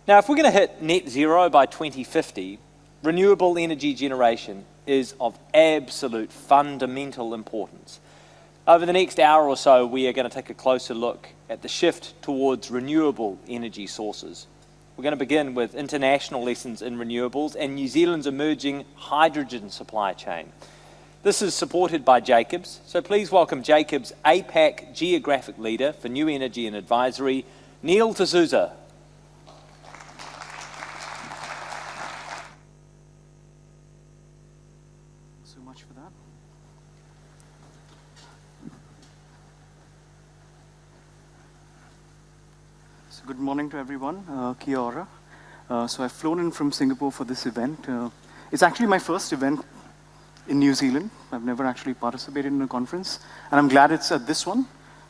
Now, if we're going to hit net zero by 2050, renewable energy generation is of absolute fundamental importance. Over the next hour or so, we are going to take a closer look at the shift towards renewable energy sources. We're going to begin with international lessons in renewables and New Zealand's emerging hydrogen supply chain. This is supported by Jacobs, so please welcome Jacobs' APAC Geographic Leader for New Energy and Advisory, Neil D'Souza. So much for that. So good morning to everyone. Kia ora. So I've flown in from Singapore for this event. It's actually my first event in New Zealand. I've never actually participated in a conference, and I'm glad it's at this one.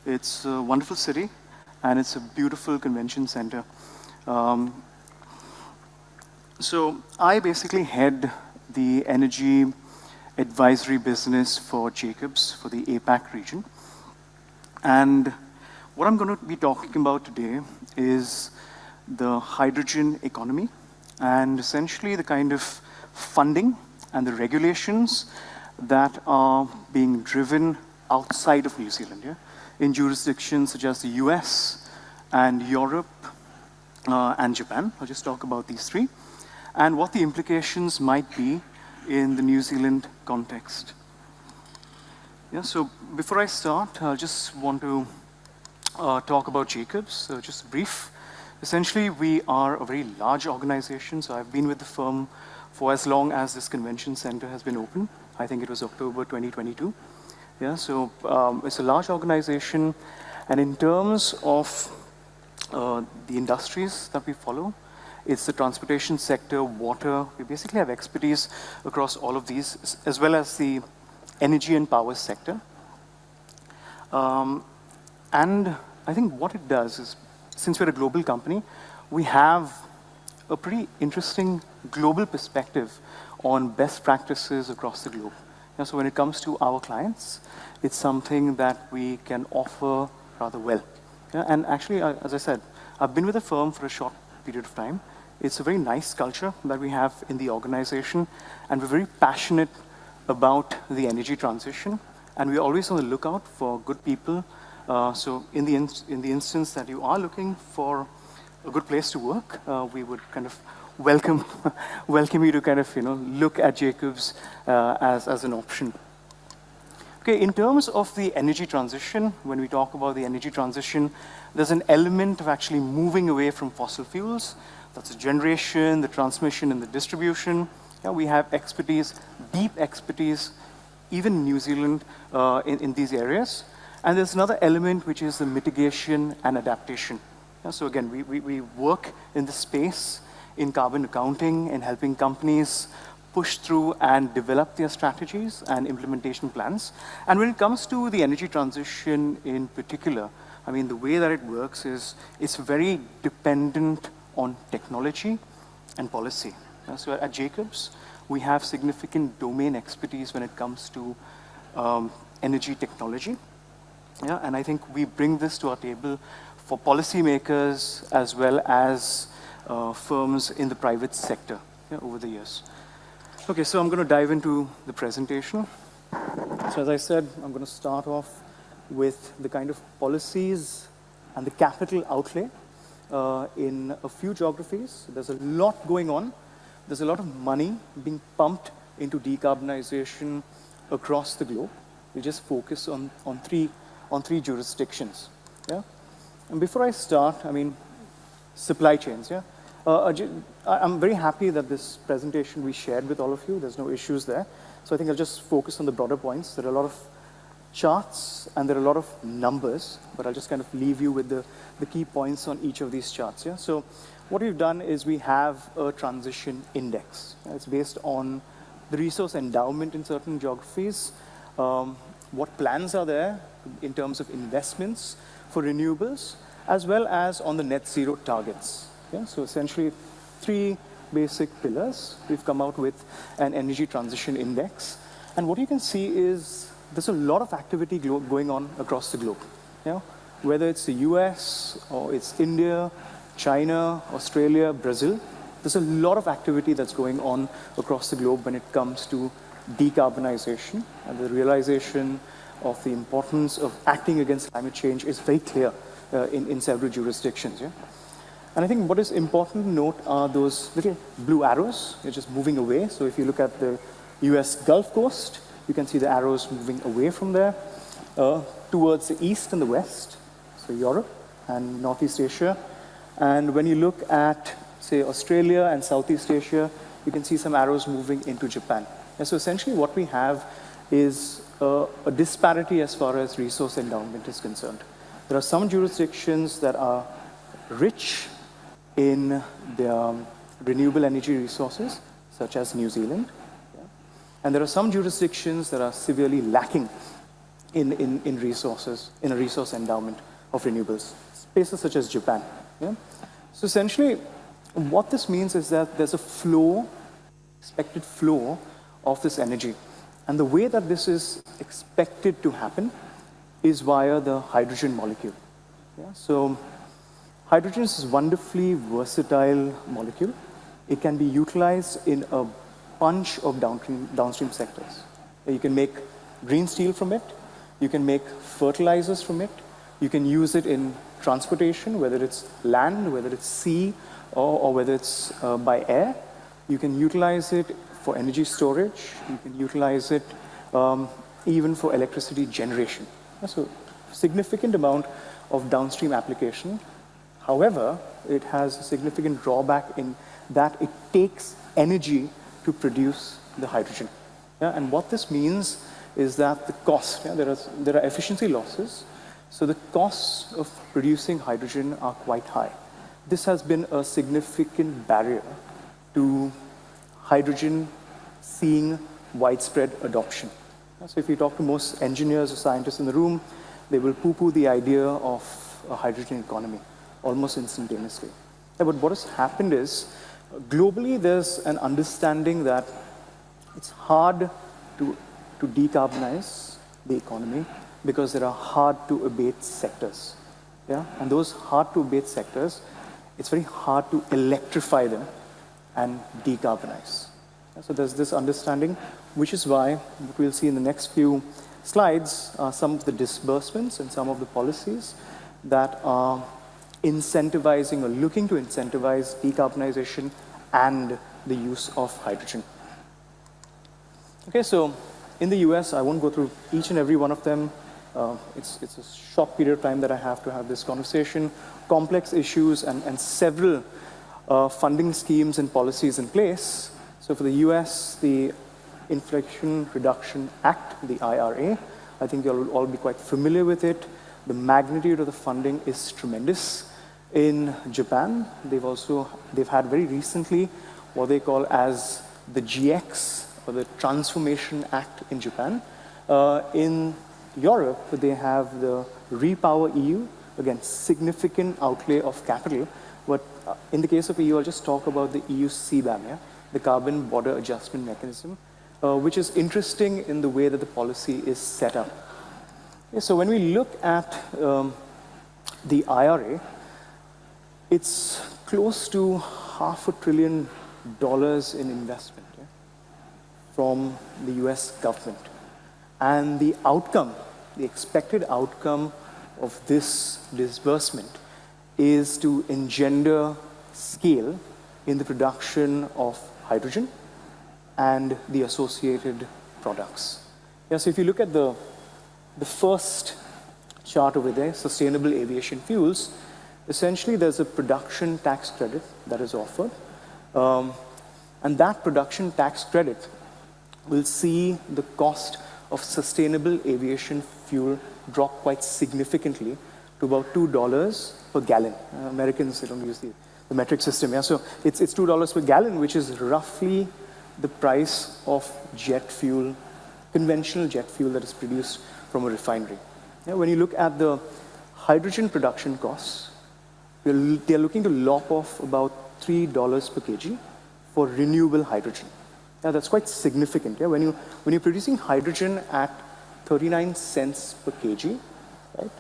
It's a wonderful city, and it's a beautiful convention center. So I basically head the energy advisory business for Jacobs for the APAC region. And what I'm going to be talking about today is the hydrogen economy and essentially the kind of funding and the regulations that are being driven outside of New Zealand, in jurisdictions such as the US and Europe and Japan. I'll just talk about these three and what the implications might be in the New Zealand context. So before I start, I just want to talk about Jacobs, so just brief. Essentially, we are a very large organization, so I've been with the firm for as long as this convention center has been open. I think it was October 2022. So it's a large organization, and in terms of the industries that we follow, it's the transportation sector, water. We basically have expertise across all of these, as well as the energy and power sector. And I think what it does is, since we're a global company, we have a pretty interesting global perspective on best practices across the globe. So when it comes to our clients, it's something that we can offer rather well. And actually, as I said, I've been with the firm for a short period of time. It's a very nice culture that we have in the organization, and we're very passionate about the energy transition, and we're always on the lookout for good people. So in the instance that you are looking for a good place to work, we would kind of welcome you to kind of look at Jacobs as an option. Okay, in terms of the energy transition, when we talk about the energy transition, there's an element of actually moving away from fossil fuels. That's the generation, the transmission, and the distribution. We have expertise, deep expertise, even in New Zealand in these areas. And there's another element, which is the mitigation and adaptation. So again, we work in the space in carbon accounting and helping companies push through and develop their strategies and implementation plans. And when it comes to the energy transition in particular, I mean, the way that it works is it's very dependent on technology and policy. So at Jacobs, we have significant domain expertise when it comes to energy technology. And I think we bring this to our table for policymakers as well as firms in the private sector over the years. Okay, so I'm going to dive into the presentation. So as I said, I'm going to start off with the kind of policies and the capital outlay in a few geographies. There's a lot going on. There's a lot of money being pumped into decarbonization across the globe. We just focus on three jurisdictions. And before I start, I mean, supply chains. I'm very happy that this presentation we shared with all of you. There's no issues there. So I think I'll just focus on the broader points. There are a lot of charts and there are a lot of numbers, but I'll just kind of leave you with the key points on each of these charts. So what we've done is we have a transition index. It's based on the resource endowment in certain geographies, what plans are there in terms of investments for renewables, as well as on the net zero targets. So essentially, three basic pillars. We've come out with an energy transition index. And what you can see is there's a lot of activity going on across the globe. Whether it's the US or it's India, China, Australia, Brazil. There's a lot of activity that's going on across the globe when it comes to decarbonization, and the realization of the importance of acting against climate change is very clear in several jurisdictions. Yeah? And I think what is important to note are those little blue arrows. They're just moving away. So if you look at the US Gulf Coast, you can see the arrows moving away from there towards the east and the west, so Europe and Northeast Asia. And when you look at, say, Australia and Southeast Asia, you can see some arrows moving into Japan. And so essentially what we have is a disparity as far as resource endowment is concerned. There are some jurisdictions that are rich in their renewable energy resources, such as New Zealand. Yeah? And there are some jurisdictions that are severely lacking in resources, in a resource endowment of renewables, places such as Japan. Yeah? So essentially, what this means is that there's a flow, expected flow of this energy. And the way that this is expected to happen is via the hydrogen molecule. Yeah? So hydrogen is a wonderfully versatile molecule. It can be utilized in a bunch of downstream sectors. You can make green steel from it. You can make fertilizers from it. You can use it in transportation, whether it's land, whether it's sea, or whether it's by air. You can utilize it for energy storage. You can utilize it even for electricity generation. So significant amount of downstream application. However, it has a significant drawback in that it takes energy to produce the hydrogen. Yeah? And what this means is that the cost, yeah, there are efficiency losses, so the costs of producing hydrogen are quite high. This has been a significant barrier to hydrogen seeing widespread adoption. So if you talk to most engineers or scientists in the room, they will poo-poo the idea of a hydrogen economy almost instantaneously. Yeah, but what has happened is, globally there's an understanding that it's hard to decarbonize the economy because there are hard-to-abate sectors. Yeah? And those hard-to-abate sectors, it's very hard to electrify them and decarbonize. Yeah? So there's this understanding, which is why what we'll see in the next few slides are some of the disbursements and some of the policies that are incentivizing or looking to incentivize decarbonization and the use of hydrogen. Okay, so in the US, I won't go through each and every one of them. It's a short period of time that I have to have this conversation. Complex issues and several funding schemes and policies in place. So for the US, the Inflation Reduction Act, the IRA, I think you'll all be quite familiar with it. The magnitude of the funding is tremendous. In Japan, they've had very recently what they call as the GX, or the Transformation Act in Japan. In Europe, they have the Repower EU, again, significant outlay of capital. But in the case of EU, I'll just talk about the EU CBAM, yeah? The Carbon Border Adjustment Mechanism, which is interesting in the way that the policy is set up. Yeah, so when we look at the IRA, it's close to $500 billion in investment, yeah, from the US government. And the outcome, the expected outcome of this disbursement is to engender scale in the production of hydrogen and the associated products. Yeah, so if you look at the first chart over there, sustainable aviation fuels, essentially there's a production tax credit that is offered. And that production tax credit will see the cost of sustainable aviation fuel drop quite significantly to about $2 per gallon. Americans, they don't use the metric system. Yeah? So it's $2 per gallon, which is roughly the price of jet fuel, conventional jet fuel that is produced from a refinery. Yeah? When you look at the hydrogen production costs, they're looking to lop off about $3 per kg for renewable hydrogen. Now that's quite significant. Yeah? When you're producing hydrogen at 39 cents per kg, right,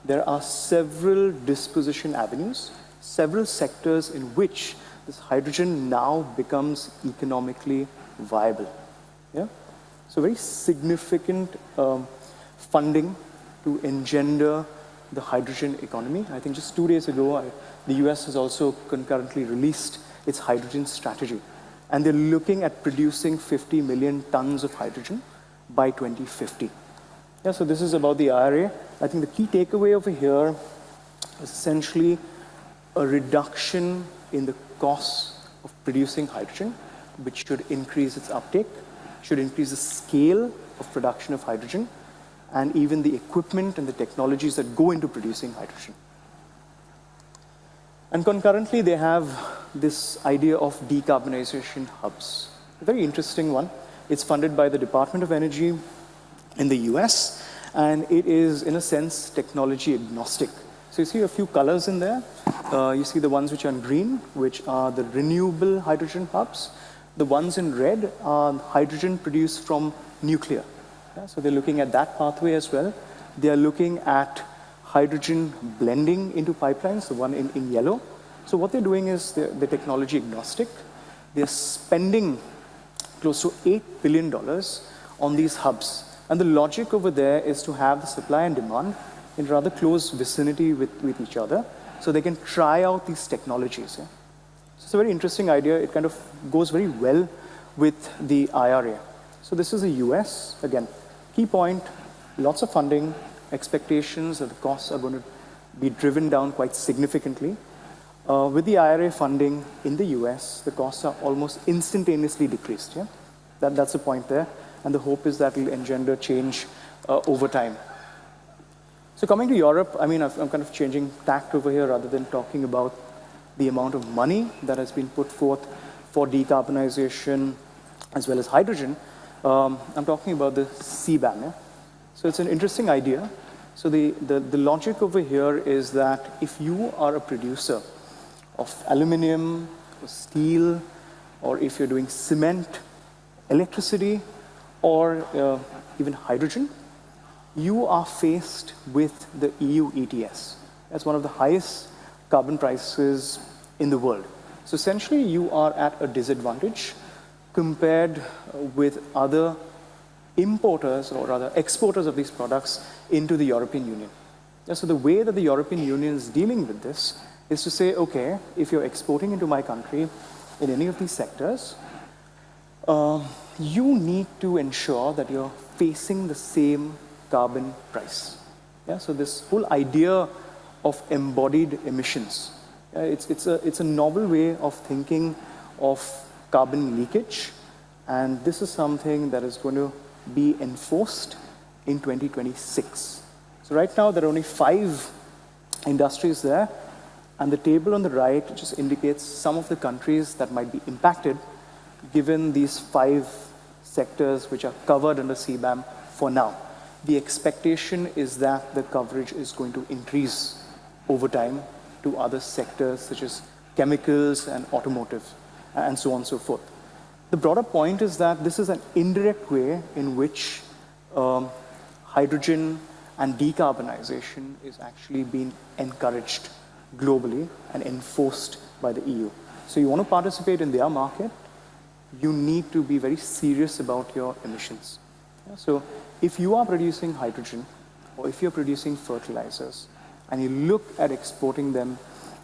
there are several disposition avenues, several sectors in which this hydrogen now becomes economically viable. Yeah? So very significant funding to engender the hydrogen economy. I think just 2 days ago, the US has also concurrently released its hydrogen strategy. And they're looking at producing 50 million tons of hydrogen by 2050. Yeah, so this is about the IRA. I think the key takeaway over here is essentially a reduction in the cost of producing hydrogen, which should increase its uptake, should increase the scale of production of hydrogen, and even the equipment and the technologies that go into producing hydrogen. And concurrently, they have this idea of decarbonization hubs. A very interesting one. It's funded by the Department of Energy in the US, and it is, in a sense, technology agnostic. So you see a few colors in there. You see the ones which are in green, which are the renewable hydrogen hubs. The ones in red are hydrogen produced from nuclear. Yeah, so they're looking at that pathway as well. They are looking at hydrogen blending into pipelines, the one in yellow. So what they're doing is they're technology agnostic. They're spending close to $8 billion on these hubs. And the logic over there is to have the supply and demand in rather close vicinity with each other, so they can try out these technologies. Yeah? So it's a very interesting idea. It kind of goes very well with the IRA. So this is the US. Again, key point, lots of funding, expectations that the costs are going to be driven down quite significantly. With the IRA funding in the US, the costs are almost instantaneously decreased. Yeah? That's the point there. And the hope is that will engender change over time. So coming to Europe, I mean, I'm kind of changing tact over here rather than talking about the amount of money that has been put forth for decarbonization as well as hydrogen. I'm talking about the CBAM. Yeah? So it's an interesting idea. So the logic over here is that if you are a producer of aluminum, or steel, or if you're doing cement, electricity, or even hydrogen, you are faced with the EU ETS. That's one of the highest carbon prices in the world. So essentially, you are at a disadvantage compared with other importers or rather exporters of these products into the European Union. So the way that the European Union is dealing with this is to say, okay, if you're exporting into my country in any of these sectors, you need to ensure that you're facing the same carbon price. Yeah, so this whole idea of embodied emissions, it's a novel way of thinking of carbon leakage, and this is something that is going to be enforced in 2026. So right now, there are only 5 industries there, and the table on the right just indicates some of the countries that might be impacted given these 5 sectors which are covered under CBAM for now. The expectation is that the coverage is going to increase over time to other sectors such as chemicals and automotive and so on and so forth. The broader point is that this is an indirect way in which hydrogen and decarbonization is actually being encouraged globally and enforced by the EU. So you want to participate in their market, you need to be very serious about your emissions. Yeah, so if you are producing hydrogen or if you're producing fertilizers and you look at exporting them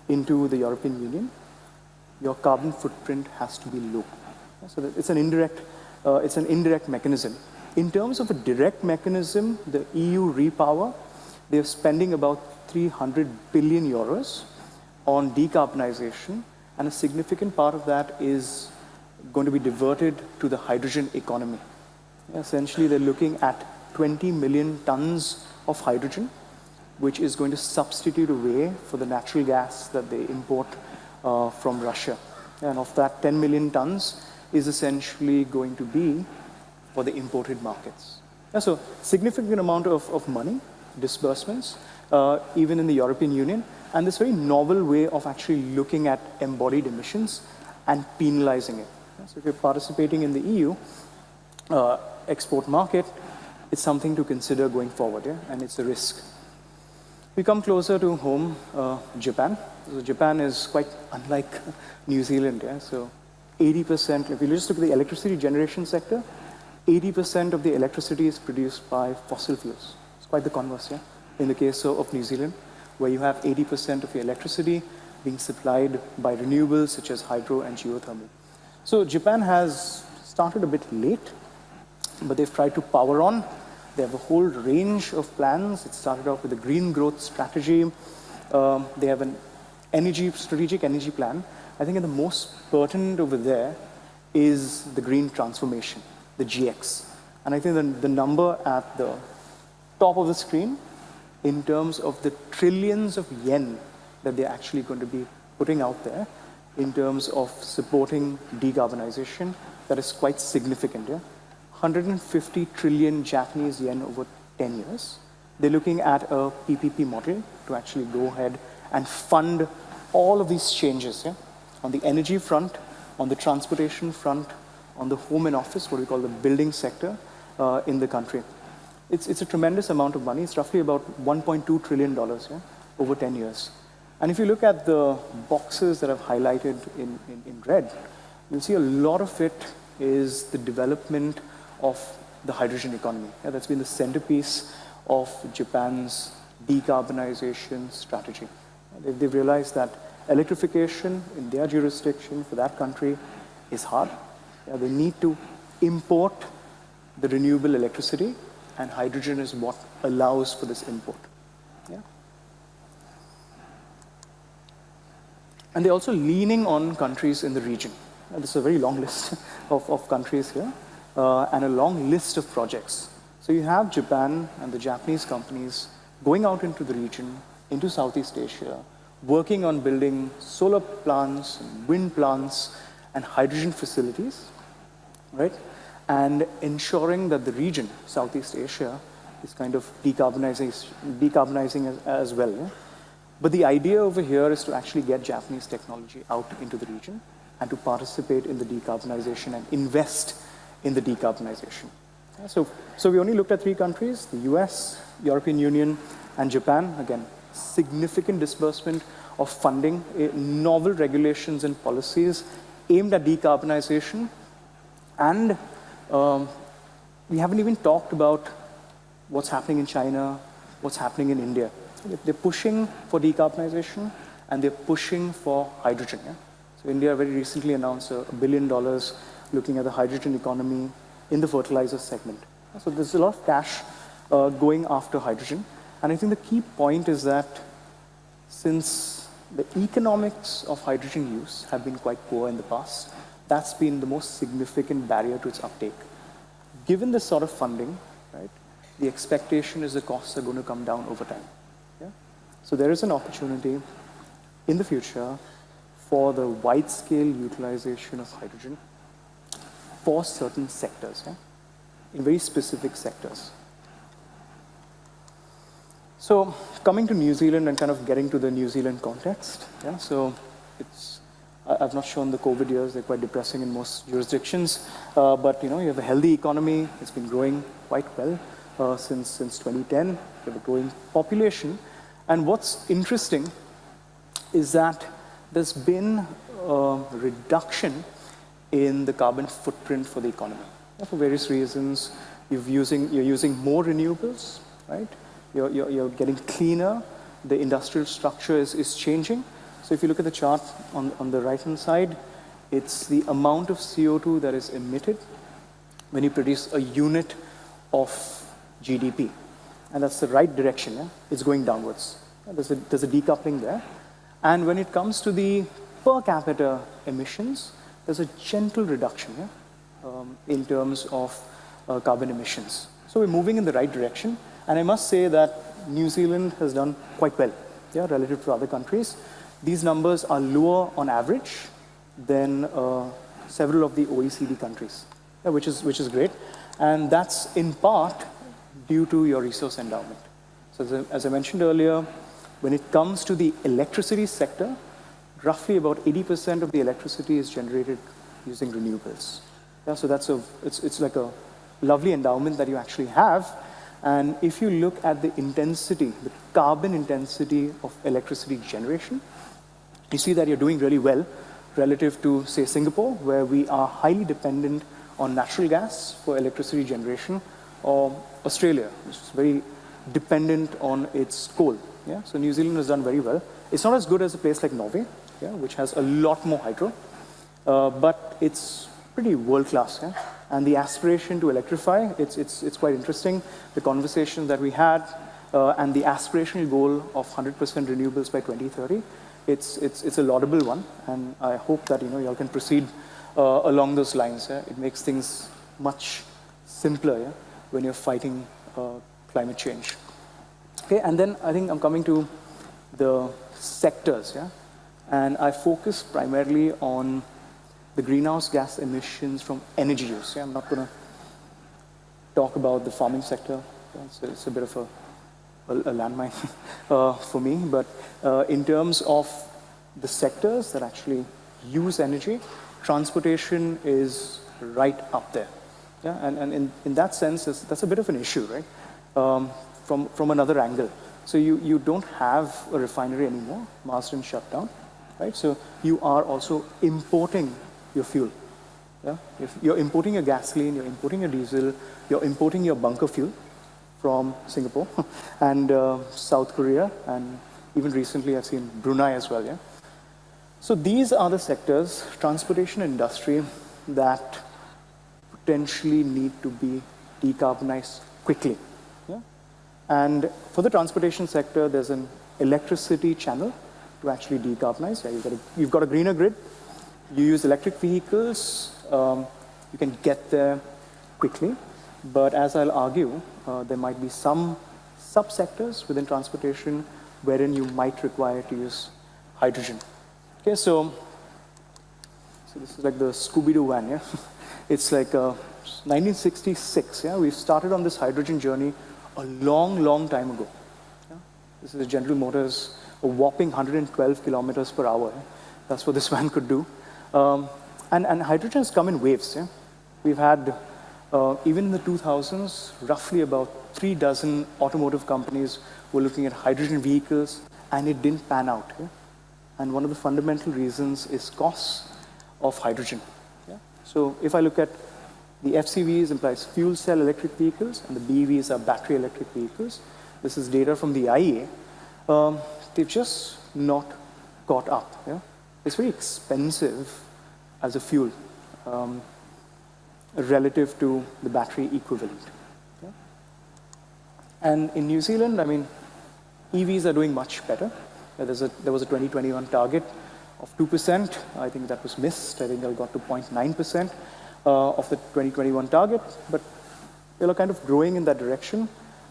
into the European Union, your carbon footprint has to be low. Yeah, so it's an indirect mechanism. In terms of a direct mechanism, the EU Repower, they're spending about 300 billion euros on decarbonization, and a significant part of that is going to be diverted to the hydrogen economy. Essentially, they're looking at 20 million tons of hydrogen, which is going to substitute away for the natural gas that they import from Russia. And of that, 10 million tons is essentially going to be for the imported markets. So significant amount of money, disbursements, even in the European Union, and this very novel way of actually looking at embodied emissions and penalizing it. So if you're participating in the EU export market, it's something to consider going forward, yeah? And it's a risk. We come closer to home, Japan. So Japan is quite unlike New Zealand. Yeah? So 80%, if you just look at the electricity generation sector, 80% of the electricity is produced by fossil fuels. It's quite the converse, yeah? In the case of New Zealand, where you have 80% of your electricity being supplied by renewables such as hydro and geothermal. So Japan has started a bit late, but they've tried to power on. They have a whole range of plans. It started off with a green growth strategy. They have an strategic energy plan. I think the most pertinent over there is the green transformation, the GX. And I think the number at the top of the screen in terms of the trillions of yen that they're actually going to be putting out there in terms of supporting decarbonization, that is quite significant. Yeah? 150 trillion Japanese yen over 10 years. They're looking at a PPP model to actually go ahead and fund all of these changes, yeah? On the energy front, on the transportation front, on the home and office, what we call the building sector in the country. It's a tremendous amount of money. It's roughly about $1.2 trillion, yeah, over 10 years. And if you look at the boxes that I've highlighted in red, you'll see a lot of it is the development of the hydrogen economy. Yeah, that's been the centerpiece of Japan's decarbonization strategy. They've realized that electrification in their jurisdiction for that country is hard. Yeah, they need to import the renewable electricity, and hydrogen is what allows for this import. Yeah? And they're also leaning on countries in the region. This is a very long list of countries here, and a long list of projects. So you have Japan and the Japanese companies going out into the region, into Southeast Asia, working on building solar plants, and wind plants, and hydrogen facilities, right? And ensuring that the region, Southeast Asia, is kind of decarbonizing as well. Yeah? But the idea over here is to actually get Japanese technology out into the region and to participate in the decarbonization and invest in the decarbonization. Yeah, so we only looked at 3 countries, the US, European Union, and Japan. Again, significant disbursement of funding, novel regulations and policies aimed at decarbonization. And we haven't even talked about what's happening in China, what's happening in India. They're pushing for decarbonization, and they're pushing for hydrogen. Yeah? So India very recently announced $1 billion looking at the hydrogen economy in the fertilizer segment. So there's a lot of cash going after hydrogen. And I think the key point is that since the economics of hydrogen use have been quite poor in the past, that's been the most significant barrier to its uptake. Given this sort of funding, right, the expectation is the costs are going to come down over time. Yeah? So there is an opportunity in the future for the wide-scale utilization of hydrogen for certain sectors, yeah? In very specific sectors. So coming to New Zealand and kind of getting to the New Zealand context, yeah? So I've not shown the COVID years, they're quite depressing in most jurisdictions, but you have a healthy economy, it's been growing quite well since 2010, you have a growing population, and what's interesting is that there's been a reduction in the carbon footprint for the economy. Yeah, for various reasons, you're using more renewables, right? You're getting cleaner, the industrial structure is changing. So if you look at the chart on the right-hand side, it's the amount of CO2 that is emitted when you produce a unit of GDP. And that's the right direction, yeah? It's going downwards. There's a decoupling there. And when it comes to the per capita emissions, there's a gentle reduction, yeah? In terms of carbon emissions. So we're moving in the right direction. And I must say that New Zealand has done quite well, yeah, relative to other countries. These numbers are lower on average than several of the OECD countries, yeah, which is great. And that's in part due to your resource endowment. So as I mentioned earlier, when it comes to the electricity sector, roughly about 80% of the electricity is generated using renewables. Yeah, so it's like a lovely endowment that you actually have. And if you look at the intensity, the carbon intensity of electricity generation, you see that you're doing really well relative to, say, Singapore, where we are highly dependent on natural gas for electricity generation, or Australia, which is very dependent on its coal. Yeah? So New Zealand has done very well. It's not as good as a place like Norway, yeah, which has a lot more hydro, but it's pretty world-class. Yeah? And the aspiration to electrify, it's quite interesting. The conversation that we had and the aspirational goal of 100% renewables by 2030, it's a laudable one, and I hope that you all can proceed along those lines. Yeah? It makes things much simpler, yeah, when you're fighting climate change. Okay, and then I think I'm coming to the sectors, yeah, and I focus primarily on the greenhouse gas emissions from energy use. Yeah? I'm not going to talk about the farming sector. Yeah? It's a bit of a landmine for me, but in terms of the sectors that actually use energy, transportation is right up there. Yeah? And in that sense, that's a bit of an issue, right? From another angle. So you don't have a refinery anymore. Marsden shut down, right? So you are also importing your fuel. Yeah? If you're importing your gasoline, you're importing your diesel, you're importing your bunker fuel from Singapore and South Korea, and even recently I've seen Brunei as well. Yeah? So these are the sectors, transportation industry, that potentially need to be decarbonized quickly. Yeah? And for the transportation sector, there's an electricity channel to actually decarbonize. Yeah, you've got a greener grid. You use electric vehicles, you can get there quickly, but as I'll argue, there might be some subsectors within transportation wherein you might require to use hydrogen. Okay, so this is like the Scooby-Doo van, yeah? It's like 1966, yeah? We've started on this hydrogen journey a long, long time ago. Yeah? This is General Motors, a whopping 112 kilometers per hour. Yeah? That's what this van could do. And hydrogen has come in waves. Yeah? We've had, even in the 2000s, roughly about 3 dozen automotive companies were looking at hydrogen vehicles, and it didn't pan out. Yeah? And one of the fundamental reasons is cost of hydrogen. Yeah? So if I look at the FCVs, implies fuel cell electric vehicles, and the BEVs are battery electric vehicles. This is data from the IEA. They've just not caught up. Yeah? It's very expensive as a fuel relative to the battery equivalent. Yeah? And in New Zealand, I mean, EVs are doing much better. There was a 2021 target of 2%. I think that was missed. I think they got to 0.9% of the 2021 target, but they're kind of growing in that direction,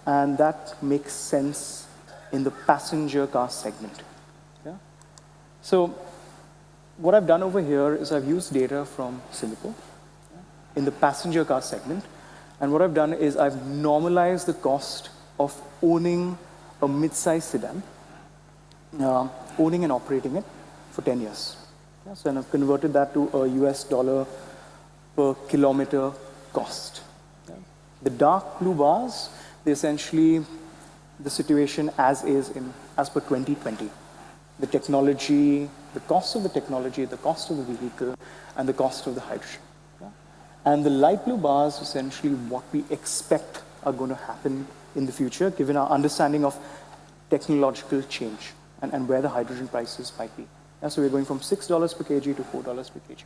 and that makes sense in the passenger car segment. Yeah? So what I've done over here is I've used data from Singapore in the passenger car segment, and what I've done is I've normalized the cost of owning a mid-size sedan, owning and operating it for 10 years. Yeah, so, and I've converted that to a US dollar per kilometer cost. Yeah. The dark blue bars, they're essentially the situation as per 2020. The technology, the cost of the technology, the cost of the vehicle, and the cost of the hydrogen. Yeah. And the light blue bars, essentially what we expect are going to happen in the future, given our understanding of technological change and where the hydrogen prices might be. Yeah, so we're going from $6 per kg to $4 per kg.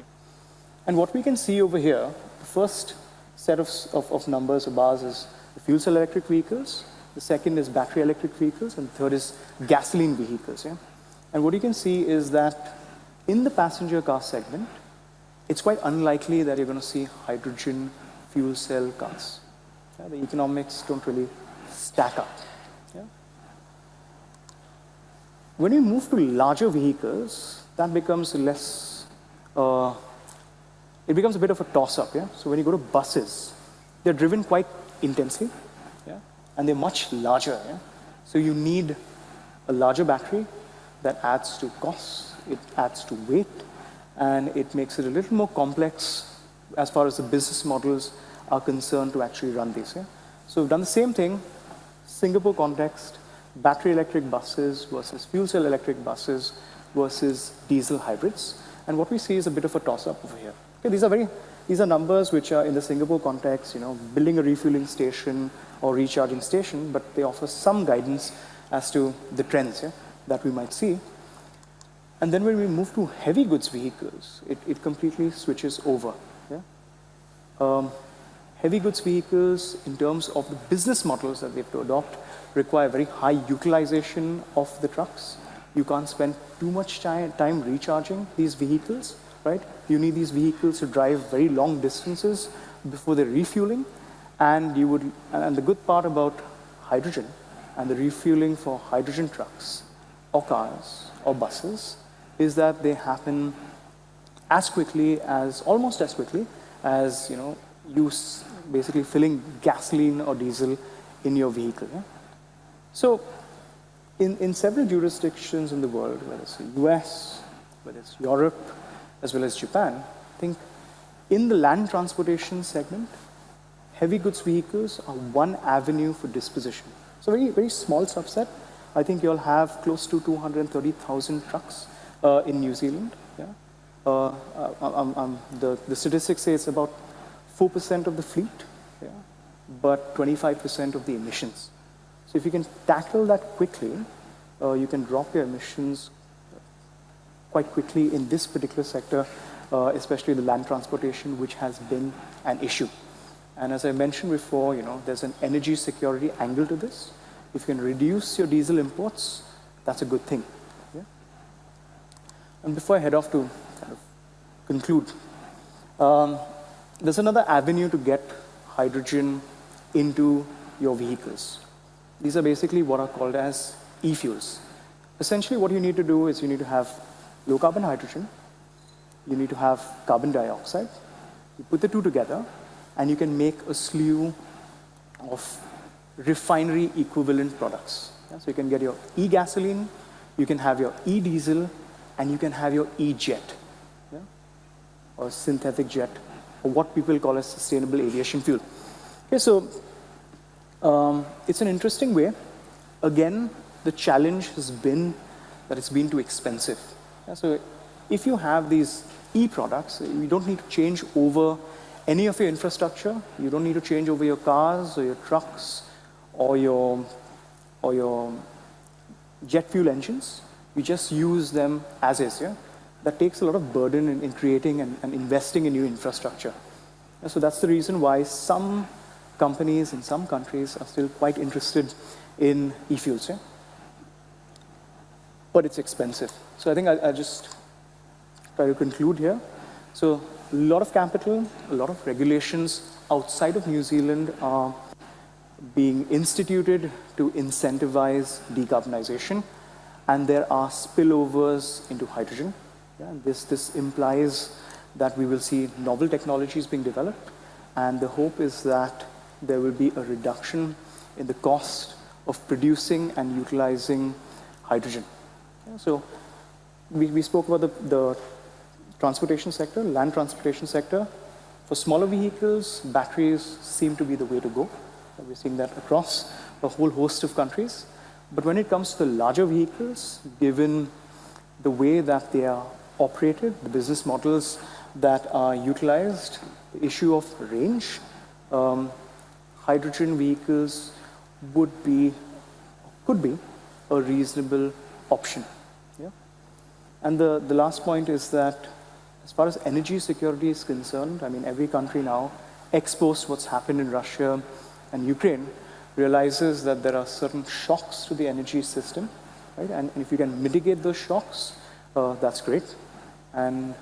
And what we can see over here, the first set of numbers or bars is the fuel cell electric vehicles, the second is battery electric vehicles, and the third is gasoline vehicles. Yeah? And what you can see is that in the passenger car segment, it's quite unlikely that you're going to see hydrogen fuel cell cars. Yeah? The economics don't really stack up. Yeah? When you move to larger vehicles, that becomes less, it becomes a bit of a toss-up. Yeah? So when you go to buses, they're driven quite intensely, yeah? And they're much larger. Yeah? So you need a larger battery that adds to cost, it adds to weight, and it makes it a little more complex as far as the business models are concerned to actually run these. Yeah? So we've done the same thing Singapore context, battery electric buses versus fuel cell electric buses versus diesel hybrids. And what we see is a bit of a toss-up over here. Okay, these are numbers which are in the Singapore context, building a refueling station or recharging station, but they offer some guidance as to the trends that we might see. And then when we move to heavy goods vehicles, it completely switches over. Heavy goods vehicles, in terms of the business models that they have to adopt, require very high utilization of the trucks. You can't spend too much time recharging these vehicles, right? You need these vehicles to drive very long distances before they're refueling. And the good part about hydrogen and the refueling for hydrogen trucks or cars or buses is that they happen almost as quickly as, you basically filling gasoline or diesel in your vehicle. So in several jurisdictions in the world, whether it's the US, whether it's Europe, as well as Japan, I think in the land transportation segment, heavy goods vehicles are one avenue for disposition. So very, very small subset. I think you'll have close to 230,000 trucks in New Zealand. The statistics say it's about 4% of the fleet, but 25% of the emissions. So if you can tackle that quickly, you can drop your emissions quite quickly in this particular sector, especially the land transportation, which has been an issue. And as I mentioned before, there's an energy security angle to this. If you can reduce your diesel imports, that's a good thing. And before I head off to kind of conclude, there's another avenue to get hydrogen into your vehicles. These are basically what are called as e-fuels. Essentially, what you need to do is you need to have low carbon hydrogen, you need to have carbon dioxide, you put the two together, and you can make a slew of refinery equivalent products. So you can get your e-gasoline, you can have your e-diesel, and you can have your e-jet, or synthetic jet, or what people call as sustainable aviation fuel. Okay, so it's an interesting way. Again, the challenge has been that it's been too expensive. So if you have these e-products, you don't need to change over any of your infrastructure. You don't need to change over your cars or your trucks or your jet fuel engines. You just use them as is. That takes a lot of burden in creating and investing in new infrastructure. So that's the reason why some companies in some countries are still quite interested in e-fuels. But it's expensive. So I think I'll just try to conclude here. So a lot of capital, a lot of regulations outside of New Zealand are being instituted to incentivize decarbonization, and there are spillovers into hydrogen. This implies that we will see novel technologies being developed, and the hope is that there will be a reduction in the cost of producing and utilizing hydrogen. So we spoke about the transportation sector, land transportation sector. For smaller vehicles, batteries seem to be the way to go. We're seeing that across a whole host of countries. But when it comes to the larger vehicles, given the way that they are operated, the business models that are utilized, the issue of range, hydrogen vehicles could be a reasonable option. And the last point is that as far as energy security is concerned, I mean, every country now, exposed to what's happened in Russia and Ukraine, realizes that there are certain shocks to the energy system, right? And if you can mitigate those shocks, that's great. And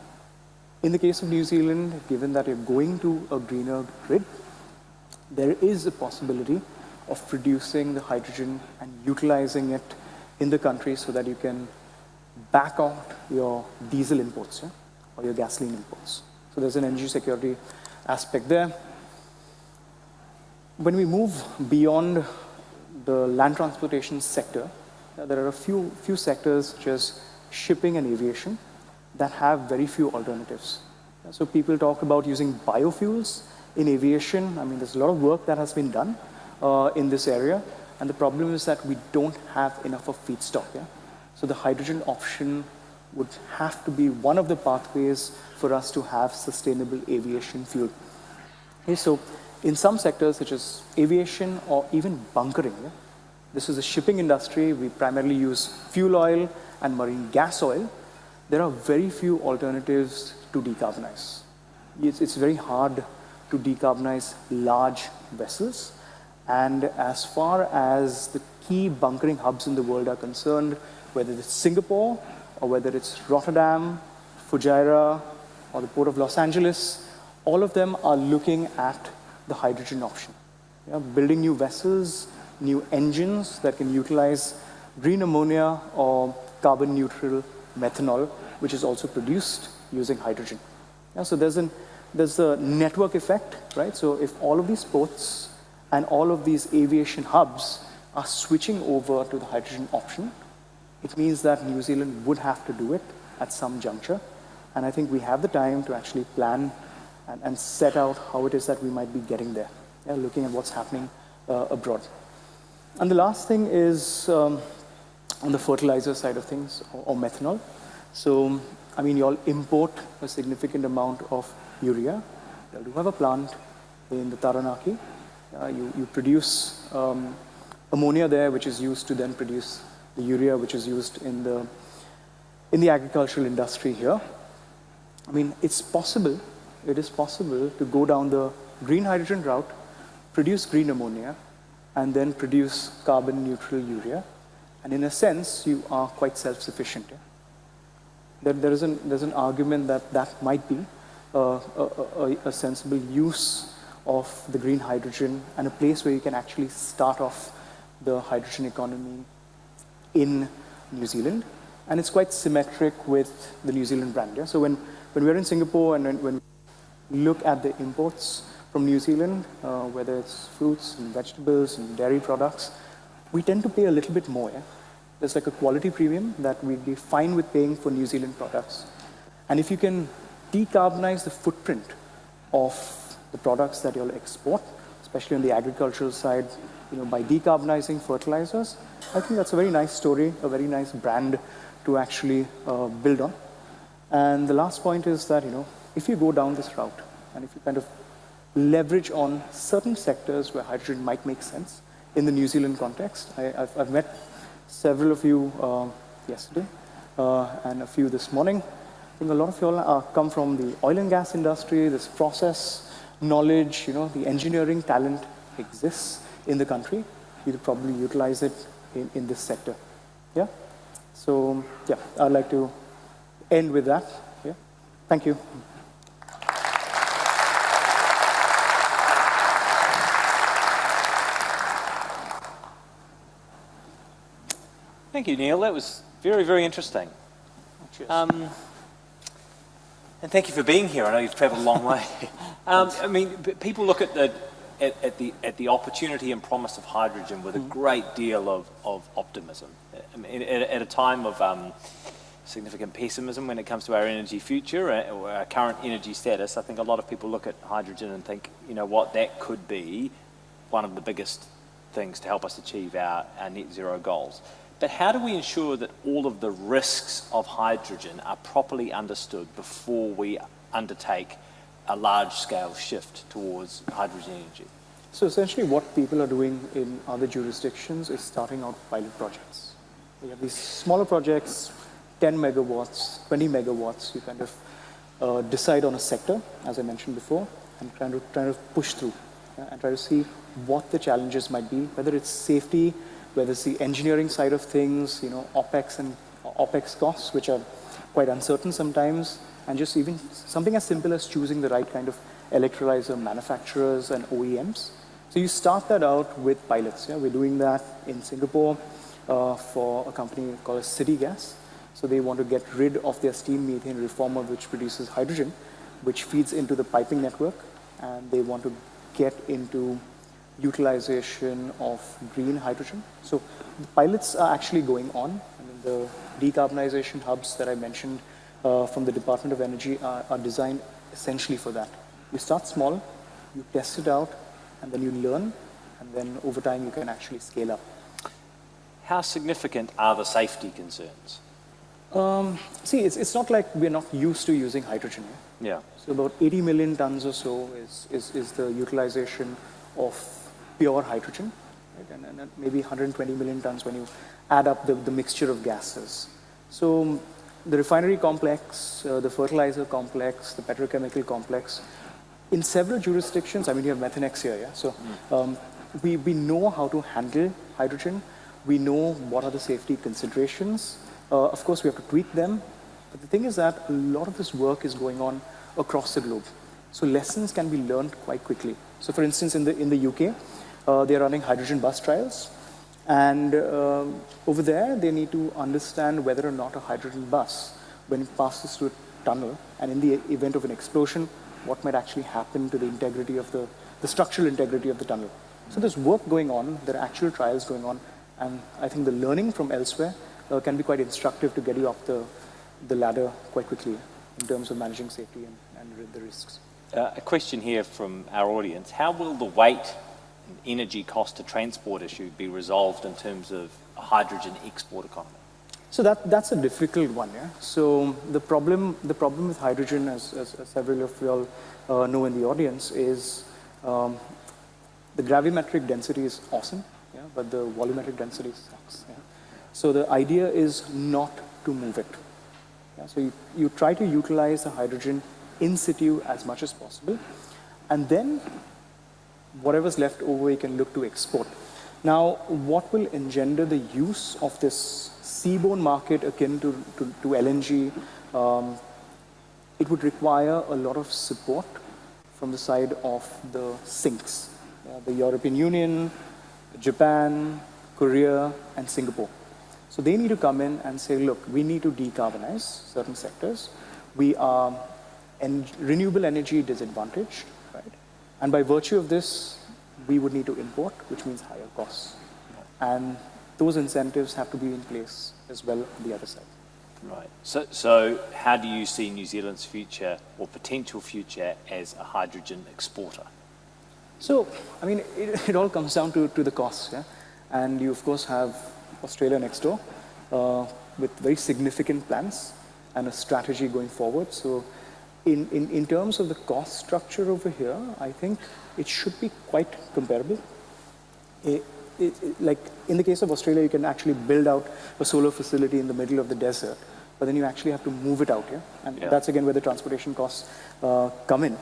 in the case of New Zealand, given that you're going to a greener grid, there is a possibility of producing the hydrogen and utilizing it in the country so that you can back out your diesel imports, or your gasoline imports. So there's an energy security aspect there. When we move beyond the land transportation sector, there are a few sectors such as shipping and aviation that have very few alternatives. So people talk about using biofuels in aviation. I mean, there's a lot of work that has been done in this area, And the problem is that we don't have enough of feedstock. Yeah? So the hydrogen option would have to be one of the pathways for us to have sustainable aviation fuel. Okay, so in some sectors, such as aviation or even bunkering, yeah? This is a shipping industry. We primarily use fuel oil and marine gas oil. There are very few alternatives to decarbonize. It's very hard to decarbonize large vessels. And as far as the key bunkering hubs in the world are concerned, whether it's Singapore or whether it's Rotterdam, Fujairah, or the Port of Los Angeles, all of them are looking at the hydrogen option. Yeah, building new vessels, new engines that can utilize green ammonia or carbon neutral methanol, which is also produced using hydrogen. Yeah, so there's a network effect, right? So if all of these ports and all of these aviation hubs are switching over to the hydrogen option, it means that New Zealand would have to do it at some juncture. And I think we have the time to actually plan and set out how it is that we might be getting there, yeah, looking at what's happening abroad. And the last thing is on the fertilizer side of things, or methanol. So, I mean, you all import a significant amount of urea. You do have a plant in the Taranaki. You produce ammonia there, which is used to then produce the urea, which is used in the agricultural industry here. I mean, it is possible to go down the green hydrogen route, produce green ammonia, and then produce carbon neutral urea. And in a sense, you are quite self-sufficient. Yeah? There's an argument that might be a sensible use of the green hydrogen and a place where you can actually start off the hydrogen economy in New Zealand. And it's quite symmetric with the New Zealand brand. Yeah? So when we're in Singapore and when we look at the imports from New Zealand, whether it's fruits and vegetables and dairy products, we tend to pay a little bit more. Yeah? There's like a quality premium that we'd be fine with paying for New Zealand products. And if you can decarbonize the footprint of the products that you'll export, especially on the agricultural side, by decarbonizing fertilizers, I think that's a very nice story, a very nice brand to actually build on. And the last point is that, if you go down this route and if you kind of leverage on certain sectors where hydrogen might make sense in the New Zealand context, I've met several of you yesterday and a few this morning. I think a lot of you all come from the oil and gas industry, this process knowledge, the engineering talent exists in the country. You could probably utilize it in this sector. Yeah? So, yeah, I'd like to end with that. Yeah? Thank you. Thank you, Neil. That was very, very interesting. Cheers. And thank you for being here. I know you've travelled a long way. I mean, people look at the opportunity and promise of hydrogen with a great deal of optimism. I mean, at a time of significant pessimism when it comes to our energy future or our current energy status, I think a lot of people look at hydrogen and think, what, that could be one of the biggest things to help us achieve our net zero goals. But how do we ensure that all of the risks of hydrogen are properly understood before we undertake a large-scale shift towards hydrogen energy? So essentially what people are doing in other jurisdictions is starting out pilot projects. We have these smaller projects, 10 megawatts, 20 megawatts. You kind of decide on a sector, as I mentioned before, and trying to push through and try to see what the challenges might be, whether it's safety, whether it's the engineering side of things, OPEX and OPEX costs, which are quite uncertain sometimes, and just even something as simple as choosing the right kind of electrolyzer manufacturers and OEMs. So you start that out with pilots. Yeah? We're doing that in Singapore for a company called City Gas. So they want to get rid of their steam methane reformer, which produces hydrogen, which feeds into the piping network, and they want to get into utilization of green hydrogen. So the pilots are actually going on. I mean, the decarbonization hubs that I mentioned from the Department of Energy are designed essentially for that. You start small, you test it out, and then you learn, and then over time you can actually scale up. How significant are the safety concerns? See, it's not like we're not used to using hydrogen. Yeah. So about 80 million tons or so is the utilization of pure hydrogen, right? And maybe 120 million tons when you add up the mixture of gases. So the refinery complex, the fertilizer complex, the petrochemical complex, in several jurisdictions, I mean, you have Methanex here, yeah? So we know how to handle hydrogen. We know what are the safety considerations. Of course, we have to tweak them. But the thing is that a lot of this work is going on across the globe. So lessons can be learned quite quickly. So for instance, in the UK, they're running hydrogen bus trials. And over there, they need to understand whether or not a hydrogen bus, when it passes through a tunnel, and in the event of an explosion, what might actually happen to the integrity of the structural integrity of the tunnel. So there's work going on, there are actual trials going on, and I think the learning from elsewhere can be quite instructive to get you up the ladder quite quickly in terms of managing safety and the risks. A question here from our audience. How will the weight and energy cost to transport issue be resolved in terms of a hydrogen export economy? So that's a difficult one, yeah. So the problem with hydrogen, as several of you all know in the audience, is the gravimetric density is awesome, yeah, but the volumetric density sucks. Yeah? So the idea is not to move it. Yeah? So you try to utilize the hydrogen in situ as much as possible, and then whatever's left over you can look to export. Now, what will engender the use of this seaborne market akin to LNG? It would require a lot of support from the side of the sinks, the European Union, Japan, Korea, and Singapore. So they need to come in and say, look, we need to decarbonize certain sectors. We are renewable energy disadvantaged, right? And by virtue of this, we would need to import, which means higher costs. And those incentives have to be in place as well on the other side. Right. So how do you see New Zealand's future or potential future as a hydrogen exporter? So, I mean, it all comes down to the costs, yeah? And you, of course, have Australia next door with very significant plans and a strategy going forward. So in terms of the cost structure over here, I think it should be quite comparable. Like in the case of Australia, you can actually build out a solar facility in the middle of the desert, but then you actually have to move it out, yeah? And that's again where the transportation costs come in.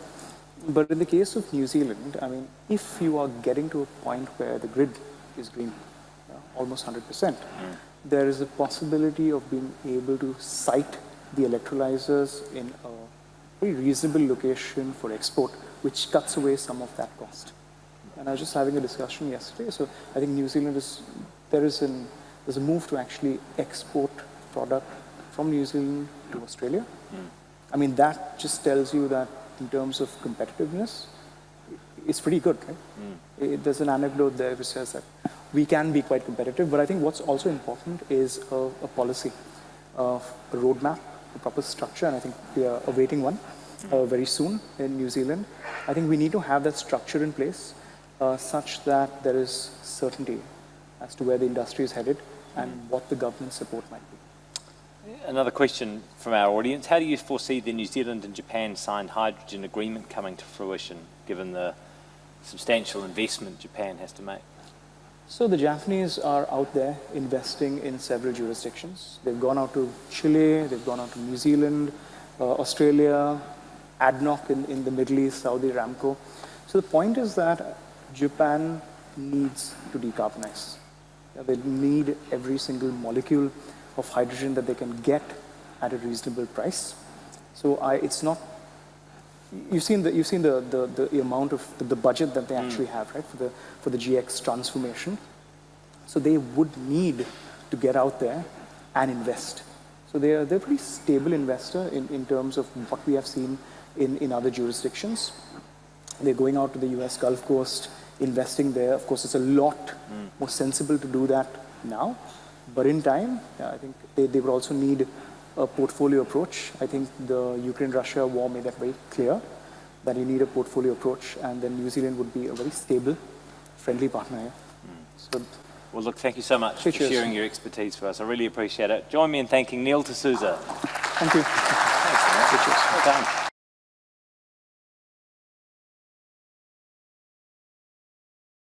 But in the case of New Zealand, I mean, if you are getting to a point where the grid is green, almost 100%, there is a possibility of being able to site the electrolyzers in a very reasonable location for export, which cuts away some of that cost. And I was just having a discussion yesterday. So I think New Zealand there's a move to actually export product from New Zealand to Australia. I mean, that just tells you that in terms of competitiveness, it's pretty good, right? There's an anecdote there which says that we can be quite competitive, but I think what's also important is a policy, a roadmap, a proper structure, and I think we are awaiting one very soon in New Zealand. I think we need to have that structure in place such that there is certainty as to where the industry is headed and what the government support might be. Another question from our audience. How do you foresee the New Zealand and Japan signed hydrogen agreement coming to fruition, given the substantial investment Japan has to make? So the Japanese are out there investing in several jurisdictions. They've gone out to Chile, they've gone out to New Zealand, Australia, ADNOC in the Middle East, Saudi Aramco. So the point is that Japan needs to decarbonize. They need every single molecule of hydrogen that they can get at a reasonable price. So it's not. You've seen the amount of the budget that they actually have, right, for the GX transformation. So they would need to get out there and invest. So they're a pretty stable investor in terms of what we have seen in other jurisdictions. They're going out to the US Gulf Coast, investing there. Of course, it's a lot more sensible to do that now. But in time, I think they would also need a portfolio approach. I think the Ukraine-Russia war made that very clear, that you need a portfolio approach, and then New Zealand would be a very stable, friendly partner here. So Well, look, thank you so much for sharing your expertise for us. I really appreciate it. Join me in thanking Neil D'Souza. Thank you. Thanks, man. Well done.